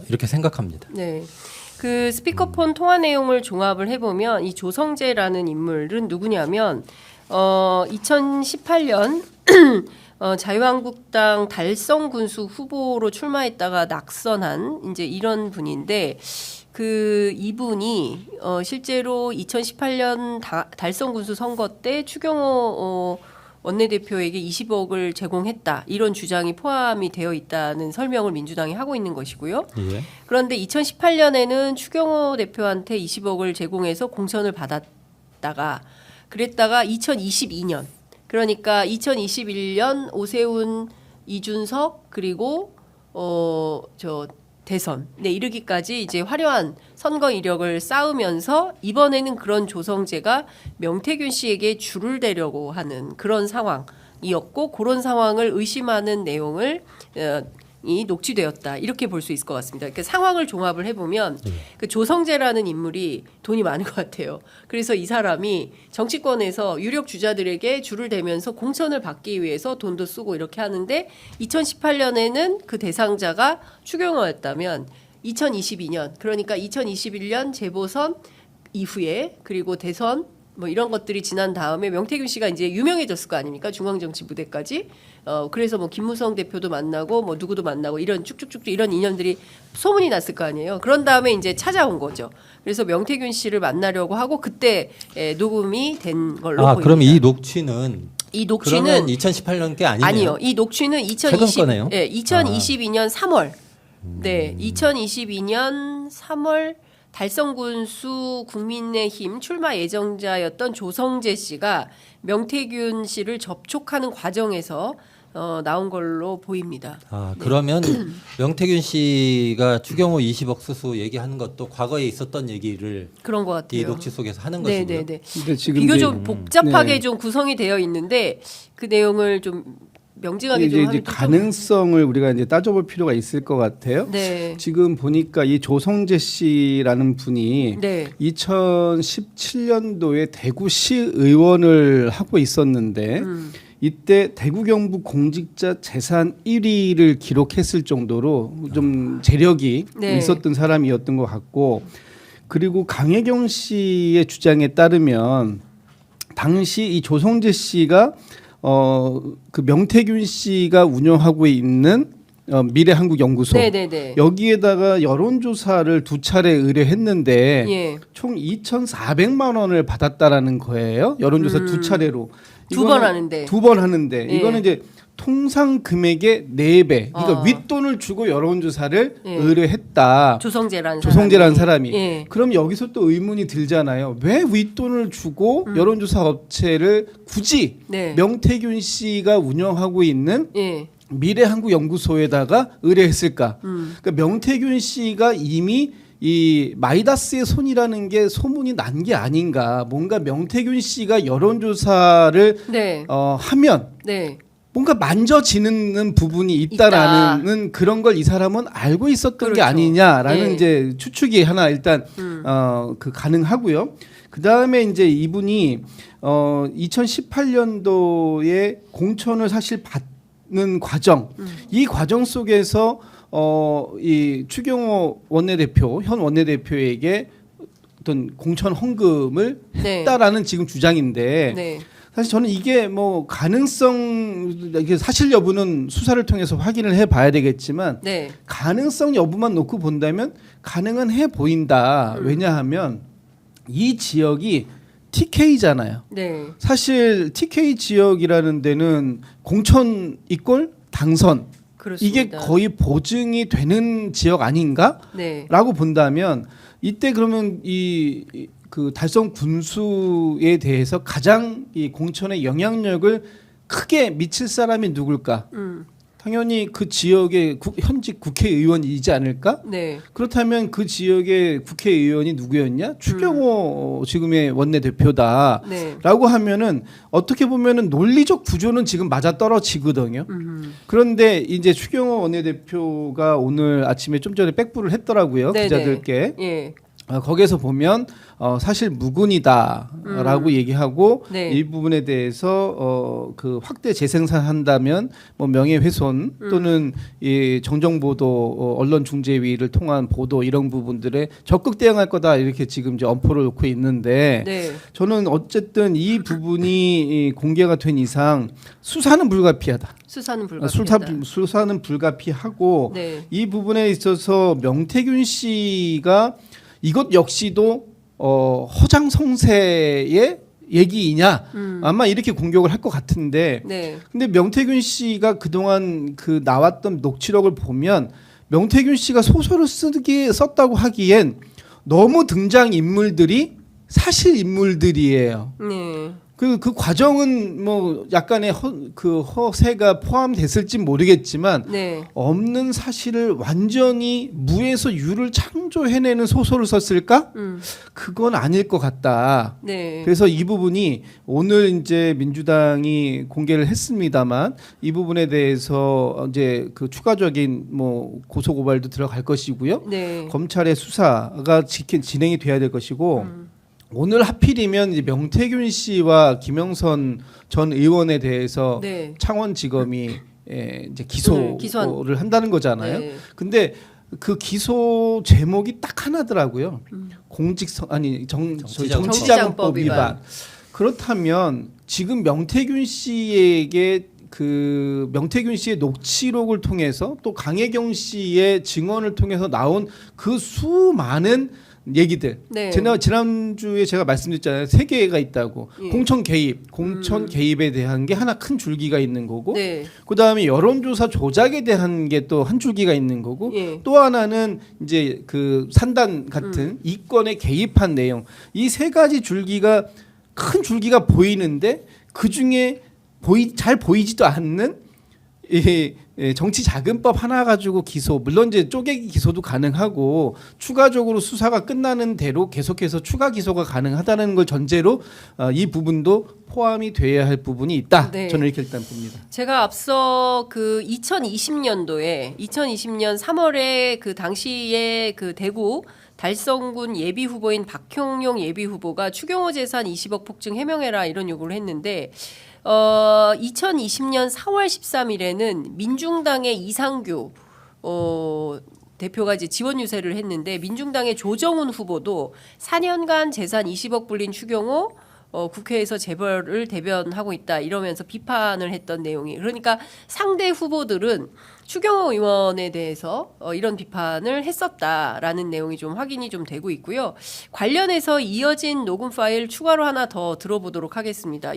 이렇게 생각합니다. 네. 그 스피커폰 통화 내용을 종합을 해보면 이 조성재라는 인물은 누구냐면 2018년 자유한국당 달성군수 후보로 출마했다가 낙선한 이제 이런 분인데 그 이분이 실제로 2018년 달성군수 선거 때 추경호 원내대표에게 20억을 제공했다 이런 주장이 포함이 되어 있다는 설명을 민주당이 하고 있는 것이고요. 예. 그런데 2018년에는 추경호 대표한테 20억을 제공해서 공천을 받았다가 그랬다가 2022년 그러니까 2021년 오세훈, 이준석 그리고 대선 이르기까지 이제 화려한 선거 이력을 쌓으면서 이번에는 그런 조성재가 명태균 씨에게 줄을 대려고 하는 그런 상황이었고 그런 상황을 의심하는 내용을 이 녹취되었다 이렇게 볼 수 있을 것 같습니다. 그러니까 상황을 종합을 해보면 그 조성재라는 인물이 돈이 많은 것 같아요. 그래서 이 사람이 정치권에서 유력 주자들에게 줄을 대면서 공천을 받기 위해서 돈도 쓰고 이렇게 하는데 2018년에는 그 대상자가 추경호였다면 2022년 그러니까 2021년 재보선 이후에 그리고 대선 뭐 이런 것들이 지난 다음에 명태균 씨가 이제 유명해졌을 거 아닙니까? 중앙정치 무대까지. 그래서 뭐 김무성 대표도 만나고 뭐 누구도 만나고 이런 쭉쭉쭉 이런 인연들이 소문이 났을 거 아니에요. 그런 다음에 이제 찾아온 거죠. 그래서 명태균 씨를 만나려고 하고 그때 녹음이 된 걸로 보입니다. 그럼 이 녹취는 그러면 2018년 게 아니네요. 아니요. 이 녹취는 2022년 3월. 네, 2022년 3월 달성군수 국민의힘 출마 예정자였던 조성재 씨가 명태균 씨를 접촉하는 과정에서 나온 걸로 보입니다. 그러면 명태균 씨가 추경호 20억 수수 얘기하는 것도 과거에 있었던 얘기를 그런 것 같아요. 이 녹취 속에서 하는 것이고요. 네네네. 근데 지금 비교적 복잡하게 좀 구성이 되어 있는데 그 내용을 좀 명징하게 좀 이제 가능성을 우리가 이제 따져볼 필요가 있을 것 같아요. 네. 지금 보니까 이 조성재 씨라는 분이 네. 2017년도에 대구시 의원을 하고 있었는데 이때 대구 경북 공직자 재산 1위를 기록했을 정도로 좀 재력이 네. 있었던 사람이었던 것 같고 그리고 강혜경 씨의 주장에 따르면 당시 이 조성재 씨가 그 명태균 씨가 운영하고 있는 미래한국연구소 네네네. 여기에다가 여론조사를 2차례 의뢰했는데 예. 총 2,400만 원을 받았다라는 거예요. 여론조사 2차례로. 두 번 하는데. 두 번 하는데 예. 이거는 이제 통상 금액의 4배. 그러니까 아. 윗돈을 주고 여론조사를 예. 의뢰했다. 조성재라는 사람이. 예. 그럼 여기서 또 의문이 들잖아요. 왜 윗돈을 주고 여론조사 업체를 굳이 네. 명태균 씨가 운영하고 있는 예. 미래한국연구소에다가 의뢰했을까? 그러니까 명태균 씨가 이미 이 마이다스의 손이라는 게 소문이 난 게 아닌가? 뭔가 명태균 씨가 여론조사를 네. 하면 네. 뭔가 만져지는 부분이 있다라는 그런 걸 이 사람은 알고 있었던 그렇죠. 게 아니냐라는 예. 이제 추측이 하나 일단 그 가능하고요. 그 다음에 이제 이분이 2018년도에 공천을 사실 받는 과정, 이 과정 속에서 이 추경호 원내대표 현 원내대표에게 어떤 공천 헌금을 했다라는 지금 주장인데. 네. 사실 저는 이게 뭐 이게 사실 여부는 수사를 통해서 확인을 해봐야 되겠지만 네. 가능성 여부만 놓고 본다면 가능은 해 보인다. 왜냐하면 이 지역이 TK잖아요. 네. 사실 TK 지역이라는 데는 공천 이꼴 당선 그렇습니다. 이게 거의 보증이 되는 지역 아닌가? 네. 라고 본다면 이때 그러면 그 달성 군수에 대해서 가장 이 공천의 영향력을 크게 미칠 사람이 누굴까? 당연히 그 지역의 현직 국회의원이지 않을까? 네. 그렇다면 그 지역의 국회의원이 누구였냐? 추경호 지금의 원내대표다. 네. 라고 하면은 어떻게 보면은 논리적 구조는 지금 맞아 떨어지거든요. 그런데 이제 추경호 원내대표가 오늘 아침에 좀 전에 백부를 했더라고요. 네네. 기자들께. 예. 거기에서 보면 사실 무근이다라고 얘기하고 네. 이 부분에 대해서 그 확대 재생산한다면 뭐 명예훼손 또는 이 정정보도 언론중재위를 통한 보도 이런 부분들에 적극 대응할 거다 이렇게 지금 이제 엄포를 놓고 있는데 네. 저는 어쨌든 이 부분이 공개가 된 이상 수사는 불가피하다. 수사는 불가피하다. 수사는 불가피하고 네. 이 부분에 있어서 명태균 씨가 이것 역시도 허장성세의 얘기이냐 아마 이렇게 공격을 할 것 같은데 네. 근데 명태균 씨가 그동안 그 나왔던 녹취록을 보면 명태균 씨가 소설을 썼다고 하기엔 너무 등장 인물들이 사실 인물들이에요. 네. 그 과정은 뭐 약간의 허세가 포함됐을지 모르겠지만 네. 없는 사실을 완전히 무에서 유를 창조해내는 소설을 썼을까? 그건 아닐 것 같다. 네. 그래서 이 부분이 오늘 이제 민주당이 공개를 했습니다만 이 부분에 대해서 이제 그 추가적인 뭐 고소 고발도 들어갈 것이고요. 네. 검찰의 수사가 진행이 돼야 될 것이고. 오늘 하필이면 이제 명태균 씨와 김영선 전 의원에 대해서 네. 창원지검이 이제 기소를 한다는 거잖아요. 네. 근데 그 기소 제목이 딱 하나더라고요. 정치자금법 위반. 그렇다면 지금 명태균 씨에게 그 명태균 씨의 녹취록을 통해서 또 강혜경 씨의 증언을 통해서 나온 그 수많은 얘기들. 네. 지난주에 제가 말씀드렸잖아요. 3개가 있다고. 예. 공천 개입에 대한 게 하나 큰 줄기가 있는 거고. 네. 그다음에 여론조사 조작에 대한 게 또 한 줄기가 있는 거고. 예. 또 하나는 이제 그 산단 같은 이권에 개입한 내용. 이 3가지 줄기가 큰 줄기가 보이는데 그중에 잘 보이지도 않는 이 정치자금법 하나 가지고 기소 물론 이제 쪼개기 기소도 가능하고 추가적으로 수사가 끝나는 대로 계속해서 추가 기소가 가능하다는 걸 전제로 이 부분도 포함이 돼야 할 부분이 있다. 네. 저는 이렇게 일단 봅니다. 제가 앞서 그 2020년 3월에 그 당시에 그 대구 달성군 예비 후보인 박형용 예비 후보가 추경호 재산 20억 폭증 해명해라 이런 요구를 했는데 2020년 4월 13일에는 민중당의 이상규 대표가 이제 지원 유세를 했는데 민중당의 조정훈 후보도 4년간 재산 20억 불린 추경호 국회에서 재벌을 대변하고 있다 이러면서 비판을 했던 내용이 그러니까 상대 후보들은 추경호 의원에 대해서 이런 비판을 했었다라는 내용이 좀 확인이 좀 되고 있고요. 관련해서 이어진 녹음 파일 추가로 하나 더 들어보도록 하겠습니다.